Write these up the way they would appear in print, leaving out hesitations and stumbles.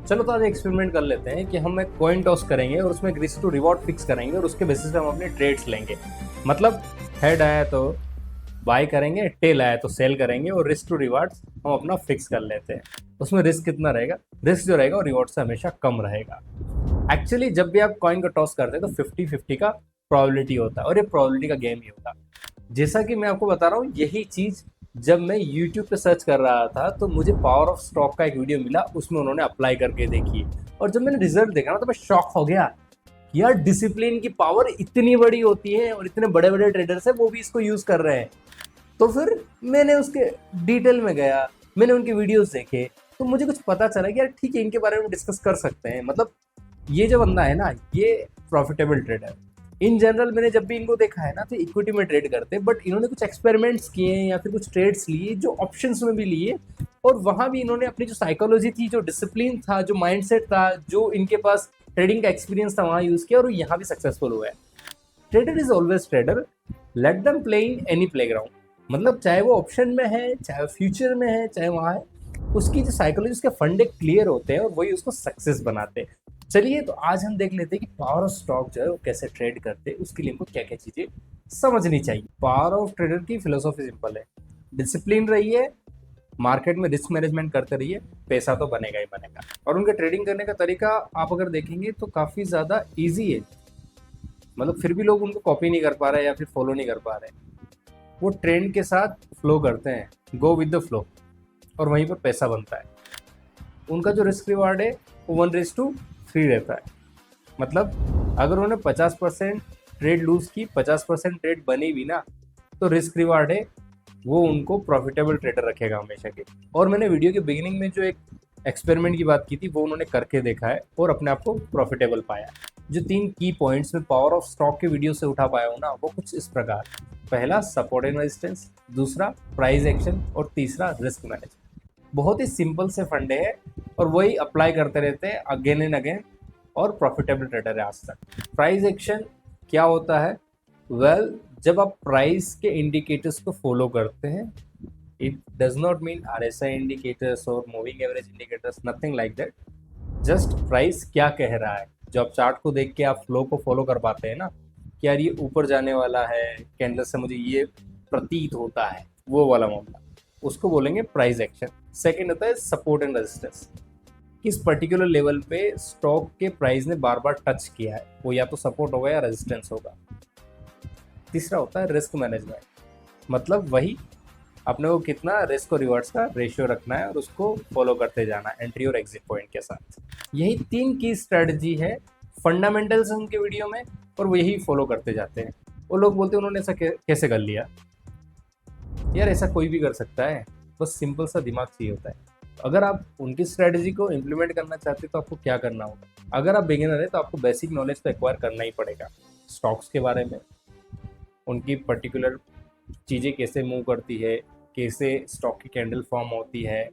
चलो तो आज एक्सपेरिमेंट कर लेते हैं कि हम एक कॉइन टॉस करेंगे और उसमें रिस्क टू रिवॉर्ड फिक्स करेंगे और उसके बेसिस पे हम अपने ट्रेड्स लेंगे। मतलब हेड आया तो बाय करेंगे, टेल आया तो सेल करेंगे और रिस्क टू रिवॉर्ड हम अपना फिक्स कर लेते हैं। उसमें रिस्क कितना रहेगा? रिस्क जो रहेगा वो रिवॉर्ड से हमेशा कम रहेगा। एक्चुअली जब भी आप कॉइन का टॉस करते हैं तो 50-50 का प्रोबेबिलिटी होता है और ये प्रोबेबिलिटी का गेम ही होता है। जैसा कि मैं आपको बता रहा हूँ, यही चीज़ जब मैं YouTube पे सर्च कर रहा था तो मुझे पावर ऑफ स्टॉक का एक वीडियो मिला, उसमें उन्होंने अप्लाई करके देखी और जब मैंने रिजल्ट देखा ना तो मैं शॉक हो गया कि यार डिसिप्लिन की पावर इतनी बड़ी होती है और इतने बड़े बड़े ट्रेडर्स हैं वो भी इसको यूज़ कर रहे हैं। तो फिर मैंने उसके डिटेल में गया, मैंने उनके वीडियोस देखे, तो मुझे कुछ पता चला कि यार ठीक है, इनके बारे में डिस्कस कर सकते हैं। मतलब ये जो बंदा है ना, ये प्रॉफिटेबल ट्रेडर। इन जनरल मैंने जब भी इनको देखा है ना तो इक्विटी में ट्रेड करते हैं, बट इन्होंने कुछ एक्सपेरिमेंट्स किए हैं या फिर कुछ ट्रेड्स लिए जो ऑप्शंस में भी लिए, और वहाँ भी इन्होंने अपनी जो साइकोलॉजी थी, जो डिसिप्लिन था, जो माइंडसेट था, जो इनके पास ट्रेडिंग का एक्सपीरियंस था, वहाँ यूज़ किया और यहाँ भी सक्सेसफुल हुआ है। Trader is always trader, let them play in any playground. मतलब चाहे वो ऑप्शन में है, चाहे फ्यूचर में है, चाहे वहाँ है, उसकी जो साइकोलॉजी, उसके फंडे क्लियर होते हैं और वही उसको सक्सेस बनाते हैं। चलिए तो आज हम देख लेते हैं कि पावर ऑफ स्टॉक जो है वो कैसे ट्रेड करते हैं, उसके लिए हमको क्या क्या चीज़ें समझनी चाहिए। पावर ऑफ ट्रेडर की फिलोसॉफी सिंपल है, डिसिप्लिन रहिए, मार्केट में रिस्क मैनेजमेंट करते रहिए, पैसा तो बनेगा ही बनेगा। और उनके ट्रेडिंग करने का तरीका आप अगर देखेंगे तो काफ़ी ज़्यादा ईजी है। मतलब फिर भी लोग उनको कॉपी नहीं कर पा रहे या फिर फॉलो नहीं कर पा रहे। वो ट्रेंड के साथ फ्लो करते हैं, गो विद द फ्लो, और वहीं पर पैसा बनता है। उनका जो रिस्क रिवार्ड है वो 1:3 रहता है। मतलब अगर उन्होंने 50% ट्रेड लूज की, 50% ट्रेड बनी भी ना, तो रिस्क रिवार्ड है वो उनको प्रॉफिटेबल ट्रेडर रखेगा हमेशा के। और मैंने वीडियो के बिगिनिंग में जो एक एक्सपेरिमेंट की बात की थी वो उन्होंने करके देखा है और अपने आप को प्रॉफिटेबल पाया। जो 3 की पॉइंट्स में पावर ऑफ स्टॉक के वीडियो से उठा पाया हूँ ना, वो कुछ इस प्रकार: पहला सपोर्ट एंड रेजिस्टेंस, दूसरा प्राइस एक्शन, और तीसरा रिस्क मैनेजमेंट। बहुत ही सिंपल से फंडे हैं और वही अप्लाई करते रहते हैं अगेन एंड अगेन, और प्रॉफिटेबल ट्रेडर है आज तक। प्राइस एक्शन क्या होता है? वेल, जब आप प्राइस के इंडिकेटर्स को फॉलो करते हैं, it does not mean RSI indicators और moving average indicators, nothing like that. Just price क्या कह रहा है, जो आप चार्ट को देख के आप फ्लो को फॉलो कर पाते हैं ना, कि यार ये ऊपर जाने वाला है, कैंडल से मुझे ये प्रतीत होता है, वो वाला मामला, उसको बोलेंगे प्राइस एक्शन। सेकेंड होता है सपोर्ट एंड रेजिस्टेंस। किस पर्टिकुलर लेवल पे स्टॉक के प्राइस ने बार बार टच किया है, वो या तो सपोर्ट होगा या रेजिस्टेंस होगा। तीसरा होता है रिस्क मैनेजमेंट। मतलब वही अपने को कितना रिस्क और रिवॉर्ड्स का रेशियो रखना है और उसको फॉलो करते जाना है एंट्री और एग्जिट पॉइंट के साथ। यही 3 की स्ट्रेटजी है, फंडामेंटल्स उनके वीडियो में, और वो यही फॉलो करते जाते हैं। वो लोग बोलते हैं उन्होंने ऐसा कैसे कर लिया। यार ऐसा कोई भी कर सकता है, बस सिंपल सा दिमाग चाहिए होता है। अगर आप उनकी स्ट्रेटजी को इम्प्लीमेंट करना चाहते हैं तो आपको क्या करना होगा? अगर आप बिगिनर है तो आपको बेसिक नॉलेज तो एक्वायर करना ही पड़ेगा स्टॉक्स के बारे में, उनकी पर्टिकुलर चीज़ें कैसे मूव करती है, कैसे स्टॉक की कैंडल फॉर्म होती है,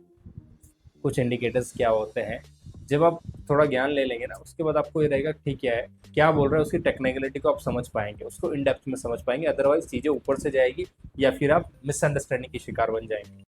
कुछ इंडिकेटर्स क्या होते हैं। जब आप थोड़ा ज्ञान ले लेंगे ना, उसके बाद आपको ये रहेगा ठीक है क्या बोल रहा है, उसकी टेक्निकलिटी को आप समझ पाएंगे, उसको इन डेप्थ में समझ पाएंगे। अदरवाइज चीज़ें ऊपर से जाएगी या फिर आप मिसअंडरस्टैंडिंग की शिकार बन जाएंगे।